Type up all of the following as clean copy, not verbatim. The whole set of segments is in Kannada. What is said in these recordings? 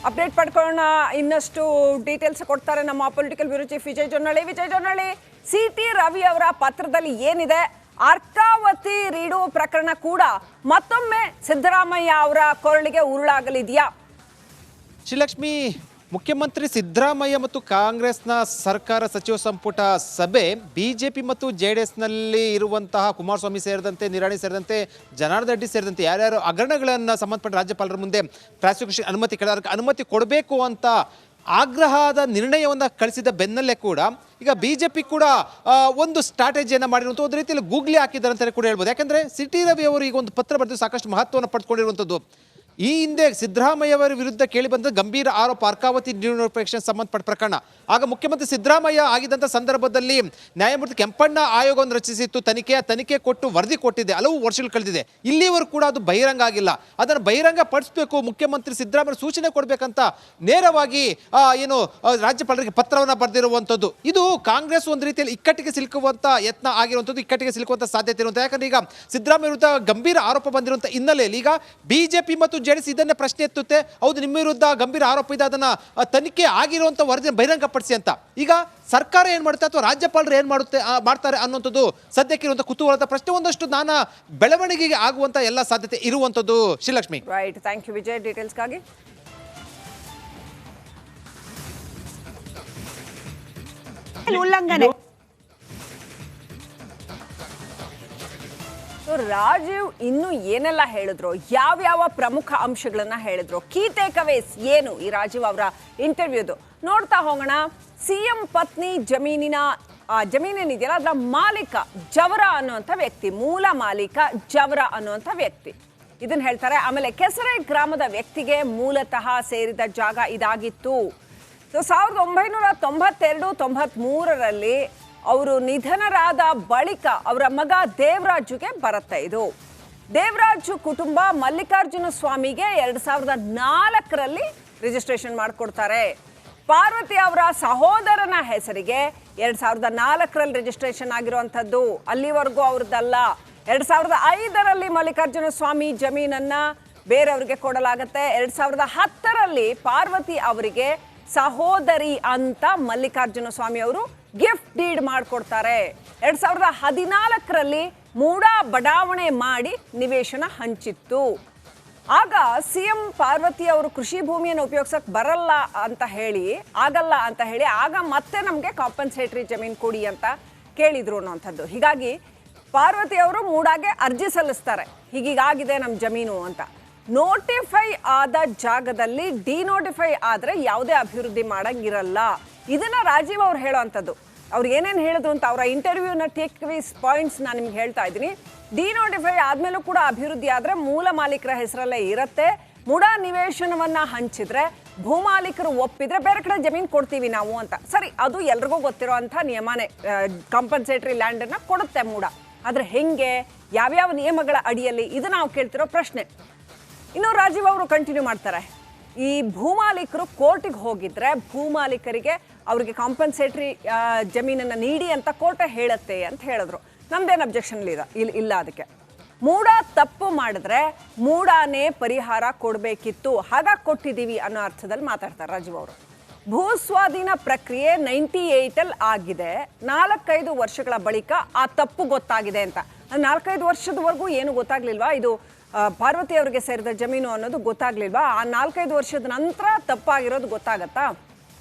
ಅಪ್ಡೇಟ್ ಪಡ್ಕೊಳ್ಳೋಣ. ಇನ್ನಷ್ಟು ಡೀಟೇಲ್ಸ್ ಕೊಡ್ತಾರೆ ನಮ್ಮ political bureau chief Vijay Jonnalli. C T. Ravi ಅವರ ಪತ್ರದಲ್ಲಿ ಏನಿದೆ, ಅರ್ಕಾವತಿ ರೀಡು ಪ್ರಕರಣ ಕೂಡ ಮತ್ತೊಮ್ಮೆ ಸಿದ್ದರಾಮಯ್ಯ ಅವರ ಕೊರಳಿಗೆ ಉರುಳಾಗಲಿದೆಯಾ? ಶ್ರೀಲಕ್ಷ್ಮಿ, ಮುಖ್ಯಮಂತ್ರಿ ಸಿದ್ದರಾಮಯ್ಯ ಮತ್ತು ಕಾಂಗ್ರೆಸ್ನ ಸರ್ಕಾರ ಸಚಿವ ಸಂಪುಟ ಸಭೆ ಬಿಜೆಪಿ ಮತ್ತು ಜೆಡಿಎಸ್ನಲ್ಲಿ ಇರುವಂತಹ ಕುಮಾರಸ್ವಾಮಿ ಸೇರಿದಂತೆ, ನಿರಾಣಿ ಸೇರಿದಂತೆ, ಜನಾರ್ದನ್ ರೆಡ್ಡಿ ಸೇರಿದಂತೆ ಯಾರ್ಯಾರು ಹಗರಣಗಳನ್ನು ಸಂಬಂಧಪಟ್ಟ ರಾಜ್ಯಪಾಲರ ಮುಂದೆ ಪ್ರಾಸಿಕ್ಯೂಷನ್ ಅನುಮತಿ ಕೊಡಬೇಕು ಅಂತ ಆಗ್ರಹದ ನಿರ್ಣಯವನ್ನು ಕಳಿಸಿದ ಬೆನ್ನಲ್ಲೇ ಕೂಡ ಈಗ ಬಿಜೆಪಿ ಕೂಡ ಒಂದು ಸ್ಟ್ರಾಟಜಿಯನ್ನು ಮಾಡಿರುವಂಥ ಒಂದು ರೀತಿಯಲ್ಲಿ ಗೂಗ್ಲಿ ಹಾಕಿದ್ದಾರೆ ಅಂತಲೇ ಕೂಡ ಹೇಳ್ಬೋದು. ಯಾಕಂದರೆ ಸಿ.ಟಿ. ರವಿ ಅವರು ಈಗ ಒಂದು ಪತ್ರ ಬರೆದು ಸಾಕಷ್ಟು ಮಹತ್ವವನ್ನು ಪಡೆದುಕೊಂಡಿರುವಂಥದ್ದು. ಈ ಹಿಂದೆ ಸಿದ್ದರಾಮಯ್ಯ ಅವರ ವಿರುದ್ಧ ಕೇಳಿ ಬಂದ ಗಂಭೀರ ಆರೋಪ ಅರ್ಕಾವತಿ ಡಿನೋಟಿಫಿಕೇಶನ್ ಸಂಬಂಧಪಟ್ಟ ಪ್ರಕರಣ. ಆಗ ಮುಖ್ಯಮಂತ್ರಿ ಸಿದ್ದರಾಮಯ್ಯ ಆಗಿದ್ದಂಥ ಸಂದರ್ಭದಲ್ಲಿ ನ್ಯಾಯಮೂರ್ತಿ ಕೆಂಪಣ್ಣ ಆಯೋಗವನ್ನು ರಚಿಸಿತ್ತು. ತನಿಖೆ ಕೊಟ್ಟು ವರದಿ ಕೊಟ್ಟಿದೆ. ಹಲವು ವರ್ಷಗಳು ಕಳೆದಿದೆ. ಇಲ್ಲಿವರೆಗೂ ಕೂಡ ಅದು ಬಹಿರಂಗ ಆಗಿಲ್ಲ. ಅದನ್ನು ಬಹಿರಂಗ ಪಡಿಸಬೇಕು, ಮುಖ್ಯಮಂತ್ರಿ ಸಿದ್ದರಾಮಯ್ಯ ಸೂಚನೆ ಕೊಡಬೇಕಂತ ನೇರವಾಗಿ ರಾಜ್ಯಪಾಲರಿಗೆ ಪತ್ರವನ್ನು ಬರೆದಿರುವಂಥದ್ದು. ಇದು ಕಾಂಗ್ರೆಸ್ ಒಂದು ರೀತಿಯಲ್ಲಿ ಇಕ್ಕಟ್ಟಿಗೆ ಸಿಲುಕುವಂಥ ಯತ್ನ ಆಗಿರುವಂಥದ್ದು, ಇಕ್ಕಟ್ಟಿಗೆ ಸಿಲುಕುವಂಥ ಸಾಧ್ಯತೆ ಇರುವಂಥ. ಯಾಕಂದ್ರೆ ಈಗ ಸಿದ್ದರಾಮಯ್ಯ ವಿರುದ್ಧ ಗಂಭೀರ ಆರೋಪ ಬಂದಿರುವಂಥ ಹಿನ್ನೆಲೆಯಲ್ಲಿ ಈಗ ಬಿಜೆಪಿ ಮತ್ತು ಜೆಡಿಎಸ್ ಇದನ್ನೇ ಪ್ರಶ್ನೆ ಎತ್ತುತ್ತೆ. ಹೌದು, ನಿಮ್ಮ ವಿರುದ್ಧ ಗಂಭೀರ ಆರೋಪ ಇದೆ, ಅದನ್ನ ತನಿಖೆ ಆಗಿರುವಂಥ ವರದಿಯನ್ನು ಬಹಿರಂಗಪಡಿಸಿ ಅಂತ. ಈಗ ಸರ್ಕಾರ ಏನು ಮಾಡುತ್ತೆ ಅಥವಾ ರಾಜ್ಯಪಾಲರು ಏನು ಮಾಡ್ತಾರೆ ಅನ್ನುವಂಥದ್ದು ಸದ್ಯಕ್ಕಿರುವಂಥ ಕುತೂಹಲದ ಪ್ರಶ್ನೆ. ಒಂದಷ್ಟು ನಾನಾ ಬೆಳವಣಿಗೆಗೆ ಆಗುವಂಥ ಎಲ್ಲ ಸಾಧ್ಯತೆ ಇರುವಂಥದ್ದು. Srilakshmi, right, thank you Vijay ಡೀಟೇಲ್ಸ್ಗಾಗಿ. ಉಲ್ಲಂಘನೆ ರಾಜೀವ್ ಇನ್ನು ಏನೆಲ್ಲ ಹೇಳಿದ್ರು, ಯಾವ್ಯಾವ ಪ್ರಮುಖ ಅಂಶಗಳನ್ನ ಹೇಳಿದ್ರು, ಕೀ ಟೇಕ್ ಅವೇಸ್ ಏನು ಈ ರಾಜೀವ್ ಅವರ ಇಂಟರ್ವ್ಯೂದು ನೋಡ್ತಾ ಹೋಗೋಣ. ಸಿಎಂ ಪತ್ನಿ ಜಮೀನೇನಿದೆಯಲ್ಲ ಅದರ ಮಾಲೀಕ ಜವರ ಅನ್ನುವಂಥ ವ್ಯಕ್ತಿ, ಮೂಲ ಮಾಲೀಕ ಜವರ ಅನ್ನುವಂಥ ವ್ಯಕ್ತಿ ಇದನ್ನ ಹೇಳ್ತಾರೆ. ಆಮೇಲೆ ಕೆಸರೆ ಗ್ರಾಮದ ವ್ಯಕ್ತಿಗೆ ಮೂಲತಃ ಸೇರಿದ ಜಾಗ ಇದಾಗಿತ್ತು. 1992-93ರಲ್ಲಿ ಅವರು ನಿಧನರಾದ ಬಳಿಕ ಅವರ ಮಗ ದೇವರಾಜುಗೆ ಬರುತ್ತೆ. ಇದು ದೇವರಾಜು ಕುಟುಂಬ ಮಲ್ಲಿಕಾರ್ಜುನ ಸ್ವಾಮಿಗೆ 2004ರಲ್ಲಿ ರಿಜಿಸ್ಟ್ರೇಷನ್ ಮಾಡಿಕೊಡ್ತಾರೆ. ಪಾರ್ವತಿ ಅವರ ಸಹೋದರನ ಹೆಸರಿಗೆ 2004ರಲ್ಲಿ ರಿಜಿಸ್ಟ್ರೇಷನ್ ಆಗಿರುವಂಥದ್ದು. ಅಲ್ಲಿವರೆಗೂ ಅವ್ರದ್ದಲ್ಲ. 2005ರಲ್ಲಿ ಮಲ್ಲಿಕಾರ್ಜುನ ಸ್ವಾಮಿ ಜಮೀನನ್ನ ಬೇರೆಯವರಿಗೆ ಕೊಡಲಾಗತ್ತೆ. 2010ರಲ್ಲಿ ಪಾರ್ವತಿ ಅವರಿಗೆ ಸಹೋದರಿ ಅಂತ ಮಲ್ಲಿಕಾರ್ಜುನ ಸ್ವಾಮಿ ಅವರು ಗಿಫ್ಟ್ ಡೀಡ್ ಮಾಡಿಕೊಡ್ತಾರೆ. 2014ರಲ್ಲಿ ಮೂಡಾ ಬಡಾವಣೆ ಮಾಡಿ ನಿವೇಶನ ಹಂಚಿತ್ತು. ಆಗ ಸಿಎಂ ಪಾರ್ವತಿ ಅವರು ಕೃಷಿ ಭೂಮಿಯನ್ನು ಉಪಯೋಗಿಸಕ್ಕೆ ಆಗಲ್ಲ ಅಂತ ಹೇಳಿ ಆಗ ಮತ್ತೆ ನಮಗೆ ಕಾಂಪನ್ಸೇಟರಿ ಜಮೀನು ಕೊಡಿ ಅಂತ ಕೇಳಿದ್ರು ಅನ್ನೋಂಥದ್ದು. ಹೀಗಾಗಿ ಪಾರ್ವತಿ ಅವರು ಮೂಡಾಗೆ ಅರ್ಜಿ ಸಲ್ಲಿಸ್ತಾರೆ, ಹೀಗಾಗಿದೆ ನಮ್ಮ ಜಮೀನು ಅಂತ. ನೋಟಿಫೈ ಆದ ಜಾಗದಲ್ಲಿ ಡಿನೋಟಿಫೈ ಆದರೆ ಯಾವುದೇ ಅಭಿವೃದ್ಧಿ ಮಾಡಂಗಿರಲ್ಲ. ಇದನ್ನ ರಾಜೀವ್ ಅವ್ರು ಹೇಳೋ ಅಂಥದ್ದು. ಅವ್ರು ಏನೇನು ಹೇಳಿದ್ರು ಅಂತ ಅವರ ಇಂಟರ್ವ್ಯೂನ ಟೇಕ್ ಅವೇಸ್ ಪಾಯಿಂಟ್ಸ್ ನಾನು ನಿಮ್ಗೆ ಹೇಳ್ತಾ ಇದ್ದೀನಿ. ಡಿನೋಟಿಫೈ ಆದಮೇಲೂ ಕೂಡ ಅಭಿವೃದ್ಧಿ ಆದರೆ ಮೂಲ ಮಾಲೀಕರ ಹೆಸರಲ್ಲೇ ಇರುತ್ತೆ. ಮೂಡಾ ನಿವೇಶನವನ್ನು ಹಂಚಿದ್ರೆ ಭೂಮಾಲೀಕರು ಒಪ್ಪಿದ್ರೆ ಬೇರೆ ಕಡೆ ಜಮೀನು ಕೊಡ್ತೀವಿ ನಾವು ಅಂತ. ಸರಿ, ಅದು ಎಲ್ರಿಗೂ ಗೊತ್ತಿರೋ ಅಂಥ ನಿಯಮನೇ. ಕಾಂಪನ್ಸೇಟರಿ ಲ್ಯಾಂಡನ್ನು ಕೊಡುತ್ತೆ ಮೂಡಾ. ಆದರೆ ಹೆಂಗೆ, ಯಾವ್ಯಾವ ನಿಯಮಗಳ ಅಡಿಯಲ್ಲಿ, ಇದು ನಾವು ಕೇಳ್ತಿರೋ ಪ್ರಶ್ನೆ. ಇನ್ನು ರಾಜೀವ್ ಅವರು ಕಂಟಿನ್ಯೂ ಮಾಡ್ತಾರೆ. ಈ ಭೂಮಾಲೀಕರು ಕೋರ್ಟಿಗೆ ಹೋಗಿದ್ರೆ ಭೂಮಾಲೀಕರಿಗೆ ಅವರಿಗೆ ಕಾಂಪನ್ಸೇಟರಿ ಜಮೀನನ್ನು ನೀಡಿ ಅಂತ ಕೋರ್ಟ್ ಹೇಳುತ್ತೆ ಅಂತ ಹೇಳಿದ್ರು. ನಮ್ದೇನು ಅಬ್ಜೆಕ್ಷನ್ ಇಲ್ಲ ಅದಕ್ಕೆ. ಮೂಡಾ ತಪ್ಪು ಮಾಡಿದ್ರೆ ಮೂಡಾನೇ ಪರಿಹಾರ ಕೊಡಬೇಕಿತ್ತು, ಹಾಗಾಗಿ ಕೊಟ್ಟಿದ್ದೀವಿ ಅನ್ನೋ ಅರ್ಥದಲ್ಲಿ ಮಾತಾಡ್ತಾರೆ ರಾಜೀವ್ ಅವರು. ಭೂಸ್ವಾಧೀನ ಪ್ರಕ್ರಿಯೆ 98ಲ್ಲಿ ಆಗಿದೆ. 4-5 ವರ್ಷಗಳ ಬಳಿಕ ಆ ತಪ್ಪು ಗೊತ್ತಾಗಿದೆ ಅಂತ. 4-5 ವರ್ಷದವರೆಗೂ ಏನು ಗೊತ್ತಾಗ್ಲಿಲ್ವಾ ಇದು ಪಾರ್ವತಿ ಅವರಿಗೆ ಸೇರಿದ ಜಮೀನು ಅನ್ನೋದು ಗೊತ್ತಾಗ್ಲಿಲ್ವಾ? ಆ 4-5 ವರ್ಷದ ನಂತರ ತಪ್ಪಾಗಿರೋದು ಗೊತ್ತಾಗತ್ತಾ?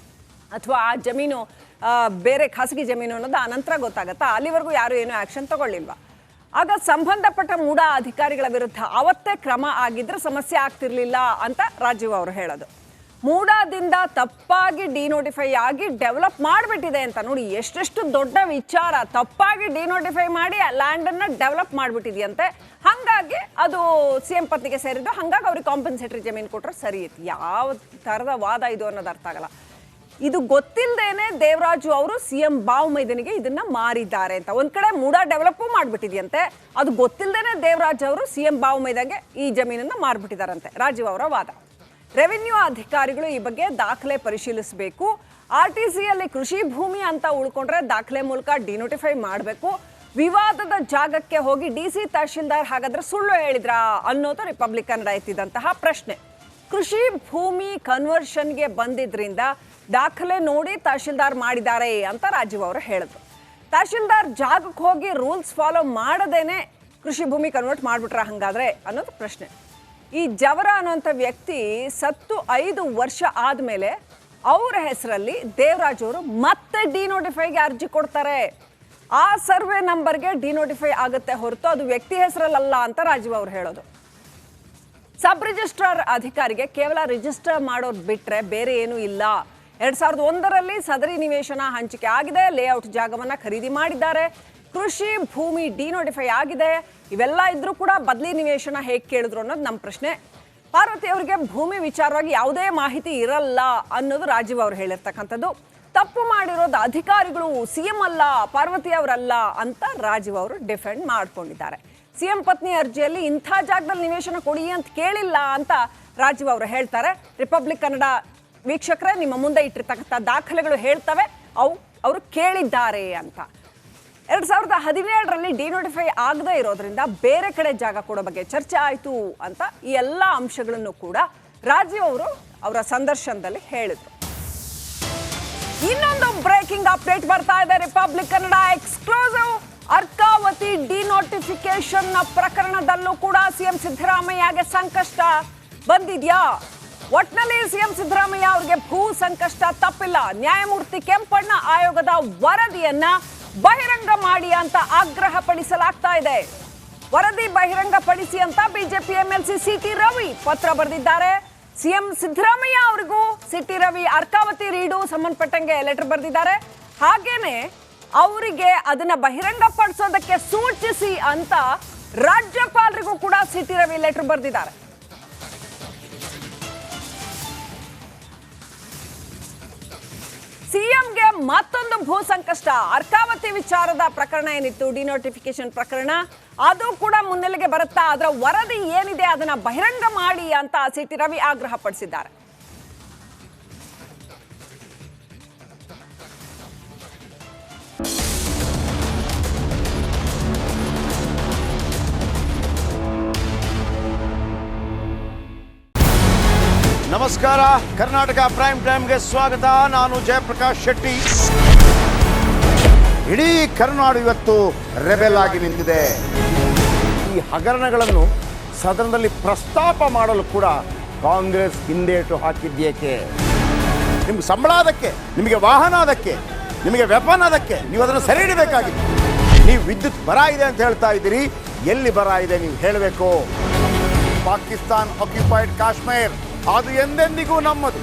ಅಥವಾ ಆ ಜಮೀನು ಬೇರೆ ಖಾಸಗಿ ಜಮೀನು ಅನ್ನೋದು ಆ ನಂತರ ಗೊತ್ತಾಗತ್ತಾ? ಅಲ್ಲಿವರೆಗೂ ಯಾರು ಏನೂ ಆ್ಯಕ್ಷನ್ ತಗೊಳ್ಳಿಲ್ವಾ? ಆಗ ಸಂಬಂಧಪಟ್ಟ ಮೂಡಾ ಅಧಿಕಾರಿಗಳ ವಿರುದ್ಧ ಅವತ್ತೇ ಕ್ರಮ ಆಗಿದ್ರೆ ಸಮಸ್ಯೆ ಆಗ್ತಿರ್ಲಿಲ್ಲ ಅಂತ ರಾಜೀವ್ ಅವರು ಹೇಳೋದು. ಮೂಡಾದಿಂದ ತಪ್ಪಾಗಿ ಡಿನೋಟಿಫೈ ಆಗಿ ಡೆವಲಪ್ ಮಾಡಿಬಿಟ್ಟಿದೆ ಅಂತ. ನೋಡಿ ಎಷ್ಟೆಷ್ಟು ದೊಡ್ಡ ವಿಚಾರ. ತಪ್ಪಾಗಿ ಡಿನೋಟಿಫೈ ಮಾಡಿ ಲ್ಯಾಂಡನ್ನು ಡೆವಲಪ್ ಮಾಡಿಬಿಟ್ಟಿದೆಯಂತೆ. ಹಾಗಾಗಿ ಅದು ಸಿಎಂ ಪತ್ನಿಗೆ ಸೇರಿದ್ದು, ಹಾಗಾಗಿ ಅವ್ರಿಗೆ ಕಾಂಪನ್ಸೇಟರಿ ಜಮೀನು ಕೊಟ್ಟರೆ ಸರಿ ಇತ್ತು. ಯಾವ ಥರದ ವಾದ ಇದು ಅನ್ನೋದು ಅರ್ಥ ಆಗಲ್ಲ. ಇದು ಗೊತ್ತಿಲ್ಲದೇನೆ ದೇವರಾಜು ಅವರು ಸಿಎಂ ಬಾವು ಮೈದನಿಗೆ ಇದನ್ನ ಮಾರಿದ್ದಾರೆ ಅಂತ. ಒಂದ್ ಕಡೆ ಮೂಡಾ ಡೆವಲಪ್ ಮಾಡಿಬಿಟ್ಟಿದೆಯಂತೆ, ಅದು ಗೊತ್ತಿಲ್ಲದೇನೆ ದೇವರಾಜು ಅವರು ಸಿಎಂ ಬಾವು ಮೈದಾಗೆ ಈ ಜಮೀನನ್ನ ಮಾರ್ಬಿಟ್ಟಿದಾರಂತೆ. ರಾಜೀವ್ ಅವರ ವಾದ. ರೆವಿನ್ಯೂ ಅಧಿಕಾರಿಗಳು ಈ ಬಗ್ಗೆ ದಾಖಲೆ ಪರಿಶೀಲಿಸಬೇಕು. ಆರ್ಟಿಸಿಯಲ್ಲಿ ಕೃಷಿ ಭೂಮಿ ಅಂತ ಉಳ್ಕೊಂಡ್ರೆ ದಾಖಲೆ ಮೂಲಕ ಡಿನೋಟಿಫೈ ಮಾಡಬೇಕು. ವಿವಾದದ ಜಾಗಕ್ಕೆ ಹೋಗಿ ಡಿಸಿ ತಹಶೀಲ್ದಾರ್ ಹಾಗಾದ್ರೆ ಸುಳ್ಳು ಹೇಳಿದ್ರಾ ಅನ್ನೋದು ರಿಪಬ್ಲಿಕನ್ ರೈತಿದಂತಹ ಪ್ರಶ್ನೆ. ಕೃಷಿ ಭೂಮಿ ಕನ್ವರ್ಷನ್ಗೆ ಬಂದಿದ್ರಿಂದ ದಾಖಲೆ ನೋಡಿ ತಹಶೀಲ್ದಾರ್ ಮಾಡಿದ್ದಾರೆ ಅಂತ ರಾಜೀವ್ ಅವರು ಹೇಳಿದ್ರು. ತಹಶೀಲ್ದಾರ್ ಜಾಗಕ್ಕೆ ಹೋಗಿ ರೂಲ್ಸ್ ಫಾಲೋ ಮಾಡದೇನೆ ಕೃಷಿ ಭೂಮಿ ಕನ್ವರ್ಟ್ ಮಾಡಿಬಿಟ್ರ ಹಂಗಾದ್ರೆ ಅನ್ನೋದು ಪ್ರಶ್ನೆ. ಈ ಜವರ ಅನ್ನೋಂಥ ವ್ಯಕ್ತಿ ಸತ್ತು 5 ವರ್ಷ ಆದಮೇಲೆ ಅವರ ಹೆಸರಲ್ಲಿ ದೇವರಾಜ್ ಅವರು ಮತ್ತೆ ಡಿನೋಟಿಫೈಗೆ ಅರ್ಜಿ ಕೊಡ್ತಾರೆ. ಆ ಸರ್ವೆ ನಂಬರ್ಗೆ ಡಿನೋಟಿಫೈ ಆಗುತ್ತೆ ಹೊರತು ಅದು ವ್ಯಕ್ತಿ ಹೆಸರಲ್ಲ ಅಂತ ರಾಜೀವ್ ಅವರು ಹೇಳೋದು. ಸಬ್ ರಿಜಿಸ್ಟ್ರಾರ್ ಅಧಿಕಾರಿಗೆ ಕೇವಲ ರಿಜಿಸ್ಟರ್ ಮಾಡೋದು ಬಿಟ್ಟರೆ ಬೇರೆ ಏನೂ ಇಲ್ಲ. 2001ರಲ್ಲಿ ಸದರಿ ನಿವೇಶನ ಹಂಚಿಕೆ ಆಗಿದೆ, ಲೇಔಟ್ ಜಾಗವನ್ನು ಖರೀದಿ ಮಾಡಿದ್ದಾರೆ, ಕೃಷಿ ಭೂಮಿ ಡಿನೋಟಿಫೈ ಆಗಿದೆ. ಇವೆಲ್ಲ ಇದ್ರೂ ಕೂಡ ಬದಲಿ ನಿವೇಶನ ಹೇಗೆ ಕೇಳಿದ್ರು ಅನ್ನೋದು ನಮ್ಮ ಪ್ರಶ್ನೆ. ಪಾರ್ವತಿ ಅವರಿಗೆ ಭೂಮಿ ವಿಚಾರವಾಗಿ ಯಾವುದೇ ಮಾಹಿತಿ ಇರಲ್ಲ ಅನ್ನೋದು ರಾಜೀವ್ ಅವರು ಹೇಳಿರ್ತಕ್ಕಂಥದ್ದು. ತಪ್ಪು ಮಾಡಿರೋದು ಅಧಿಕಾರಿಗಳು, ಸಿಎಂ ಅಲ್ಲ, ಪಾರ್ವತಿ ಅವರಲ್ಲ ಅಂತ ರಾಜೀವ್ ಅವರು ಡಿಫೆಂಡ್ ಮಾಡ್ಕೊಂಡಿದ್ದಾರೆ. ಸಿಎಂ ಪತ್ನಿ ಅರ್ಜಿಯಲ್ಲಿ ಇಂಥ ಜಾಗದಲ್ಲಿ ನಿವೇಶನ ಕೊಡಿ ಅಂತ ಕೇಳಿಲ್ಲ ಅಂತ ರಾಜೀವ್ ಅವರು ಹೇಳ್ತಾರೆ. ರಿಪಬ್ಲಿಕ್ ಕನ್ನಡ ವೀಕ್ಷಕರೇ, ನಿಮ್ಮ ಮುಂದೆ ಇಟ್ಟಿರ್ತಕ್ಕಂಥ ದಾಖಲೆಗಳು ಹೇಳ್ತವೆ ಅವರು ಕೇಳಿದ್ದಾರೆ ಅಂತ. 2017ರಲ್ಲಿ ಡಿನೋಟಿಫೈ ಆಗದೇ ಇರೋದ್ರಿಂದ ಬೇರೆ ಕಡೆ ಜಾಗ ಕೊಡೋ ಬಗ್ಗೆ ಚರ್ಚೆ ಆಯಿತು ಅಂತ ಈ ಎಲ್ಲ ಅಂಶಗಳನ್ನು ಕೂಡ ರಾಜೀವ್ ಅವರು ಅವರ ಸಂದರ್ಶನದಲ್ಲಿ ಹೇಳಿದರು. ಇನ್ನೊಂದು ಬ್ರೇಕಿಂಗ್ ಅಪ್ಡೇಟ್ ಬರ್ತಾ ಇದೆ. Republic Kannada exclusive. Arkavathy denotification ಪ್ರಕರಣದಲ್ಲೂ ಕೂಡ ಸಿಎಂ ಸಿದ್ದರಾಮಯ್ಯಗೆ ಸಂಕಷ್ಟ ಬಂದಿದ್ಯಾ? ಒಟ್ನಲ್ಲಿ ಸಿಎಂ ಸಿದ್ದರಾಮಯ್ಯ ಅವರಿಗೆ ಭೂ ಸಂಕಷ್ಟ ತಪ್ಪಿಲ್ಲ. ನ್ಯಾಯಮೂರ್ತಿ ಕೆಂಪಣ್ಣ ಆಯೋಗದ ವರದಿಯನ್ನ ಬಹಿರಂಗ ಮಾಡಿ ಅಂತ ಆಗ್ರಹ ಪಡಿಸಲಾಗ್ತಾ ಇದೆ. ವರದಿ ಬಹಿರಂಗ ಪಡಿಸಿ ಅಂತ ಬಿಜೆಪಿ ಎಂಎಲ್ಸಿ ಸಿಟಿ ರವಿ ಪತ್ರ ಬರೆದಿದ್ದಾರೆ. ಸಿಎಂ ಸಿದ್ದರಾಮಯ್ಯ ಅವರಿಗೂ ಸಿಟಿ ರವಿ ಅರ್ಕಾವತಿ ರೀಡು ಸಂಬಂಧಪಟ್ಟಂಗೆ ಲೆಟರ್ ಬರೆದಿದ್ದಾರೆ. ಹಾಗೇನೆ ಅವರಿಗೆ ಅದನ್ನ ಬಹಿರಂಗ ಪಡಿಸೋದಕ್ಕೆ ಸೂಚಿಸಿ ಅಂತ ರಾಜ್ಯಪಾಲರಿಗೂ ಕೂಡ ಸಿಟಿ ರವಿ ಲೆಟರ್ ಬರೆದಿದ್ದಾರೆ. ಸಿಎಂಗೆ ಮತ್ತೊಂದು ಭೂ ಸಂಕಷ್ಟ. ಅರ್ಕಾವತಿ ವಿಚಾರದ ಪ್ರಕರಣ ಏನಿತ್ತು, ಡಿನೋಟಿಫಿಕೇಶನ್ ಪ್ರಕರಣ, ಅದು ಕೂಡ ಮುನ್ನೆಲೆಗೆ ಬರುತ್ತಾ? ಅದರ ವರದಿ ಏನಿದೆ ಅದನ್ನ ಬಹಿರಂಗ ಮಾಡಿ ಅಂತ ಸಿಟಿ ರವಿ ಆಗ್ರಹ ಪಡಿಸಿದ್ದಾರೆ. ನಮಸ್ಕಾರ, ಕರ್ನಾಟಕ ಪ್ರೈಮ್ ಟೈಮ್ಗೆ ಸ್ವಾಗತ. ನಾನು ಜಯಪ್ರಕಾಶ್ ಶೆಟ್ಟಿ. ಇಡೀ ಕರ್ನಾಡು ಇವತ್ತು ರೆಬೆಲ್ ಆಗಿ ನಿಂತಿದೆ. ಈ ಹಗರಣಗಳನ್ನು ಸದನದಲ್ಲಿ ಪ್ರಸ್ತಾಪ ಮಾಡಲು ಕೂಡ ಕಾಂಗ್ರೆಸ್ ಹಿಂದೇಟು ಹಾಕಿದ್ದೇಕೆ? ನಿಮ್ಗೆ ಸಂಬಳ ಅದಕ್ಕೆ, ನಿಮಗೆ ವಾಹನ ಅದಕ್ಕೆ, ನಿಮಗೆ ವೆಪನ್ ಅದಕ್ಕೆ, ನೀವು ಅದನ್ನು ಸೆರೆ ಹಿಡಿಬೇಕಾಗಿದೆ. ನೀವು ವಿದ್ಯುತ್ ಬರ ಇದೆ ಅಂತ ಹೇಳ್ತಾ ಇದ್ದೀರಿ, ಎಲ್ಲಿ ಬರ ಇದೆ ನೀವು ಹೇಳಬೇಕು. ಪಾಕಿಸ್ತಾನ್ ಆಕ್ಯುಪೈಡ್ ಕಾಶ್ಮೀರ್ ಅದು ಎಂದೆಂದಿಗೂ ನಮ್ಮದು.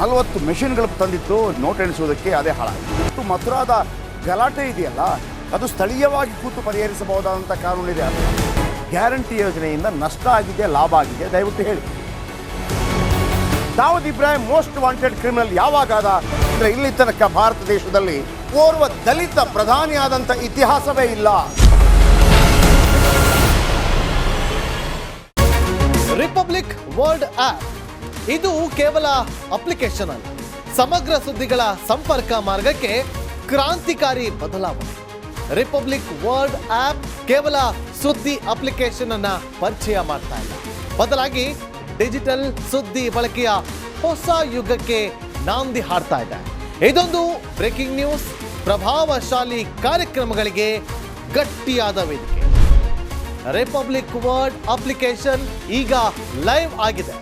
40 ಮೆಷಿನ್ಗಳು ತಂದಿತ್ತು ನೋಟ್ ಎಣಿಸುವುದಕ್ಕೆ, ಅದೇ ಹಾಳಾಯಿತು. ಮಥುರಾದ ಗಲಾಟೆ ಇದೆಯಲ್ಲ, ಅದು ಸ್ಥಳೀಯವಾಗಿ ಕೂತು ಪರಿಹರಿಸಬಹುದಾದಂಥ ಕಾನೂನಿದೆ. ಗ್ಯಾರಂಟಿ ಯೋಜನೆಯಿಂದ ನಷ್ಟ ಆಗಿದೆ, ಲಾಭ ಆಗಿದೆ, ದಯವಿಟ್ಟು ಹೇಳಿ. Dawood Ibrahim most wanted criminal ಯಾವಾಗಾದ ಅಂದರೆ ಇಲ್ಲಿ ತನಕ ಭಾರತ ದೇಶದಲ್ಲಿ ಓರ್ವ ದಲಿತ ಪ್ರಧಾನಿಯಾದಂಥ ಇತಿಹಾಸವೇ ಇಲ್ಲ. ರಿಪಬ್ಲಿಕ್ ವರ್ಲ್ಡ್ ಆಪ್ ಇದು ಕೇವಲ ಅಪ್ಲಿಕೇಶನ್ ಅಲ್ಲ, ಸಮಗ್ರ ಸುದ್ದಿಗಳ ಸಂಪರ್ಕ ಮಾರ್ಗಕ್ಕೆ ಕ್ರಾಂತಿಕಾರಿ ಬದಲಾವಣೆ. ರಿಪಬ್ಲಿಕ್ ವರ್ಲ್ಡ್ ಆಪ್ ಕೇವಲ ಸುದ್ದಿ ಅಪ್ಲಿಕೇಶನ್ ಅನ್ನ ಪರಿಚಯ ಮಾಡ್ತಾ ಇಲ್ಲ, ಬದಲಾಗಿ ಡಿಜಿಟಲ್ ಸುದ್ದಿ ಬಳಕೆಯ ಹೊಸ ಯುಗಕ್ಕೆ ನಾಂದಿ ಹಾಡ್ತಾ ಇದೆ. ಇದೊಂದು ಬ್ರೇಕಿಂಗ್ ನ್ಯೂಸ್, ಪ್ರಭಾವಶಾಲಿ ಕಾರ್ಯಕ್ರಮಗಳಿಗೆ ಗಟ್ಟಿಯಾದ ವೇದಿಕೆ. ರಿಪಬ್ಲಿಕ್ ವರ್ಲ್ಡ್ ಅಪ್ಲಿಕೇಶನ್ ಈಗ ಲೈವ್ ಆಗಿದೆ.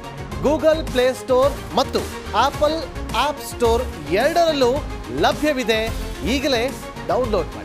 ಗೂಗಲ್ ಪ್ಲೇ ಸ್ಟೋರ್ ಮತ್ತು ಆಪಲ್ ಆಪ್ ಸ್ಟೋರ್ ಎರಡರಲ್ಲೂ ಲಭ್ಯವಿದೆ. ಈಗಲೇ ಡೌನ್ಲೋಡ್ ಮಾಡಿ.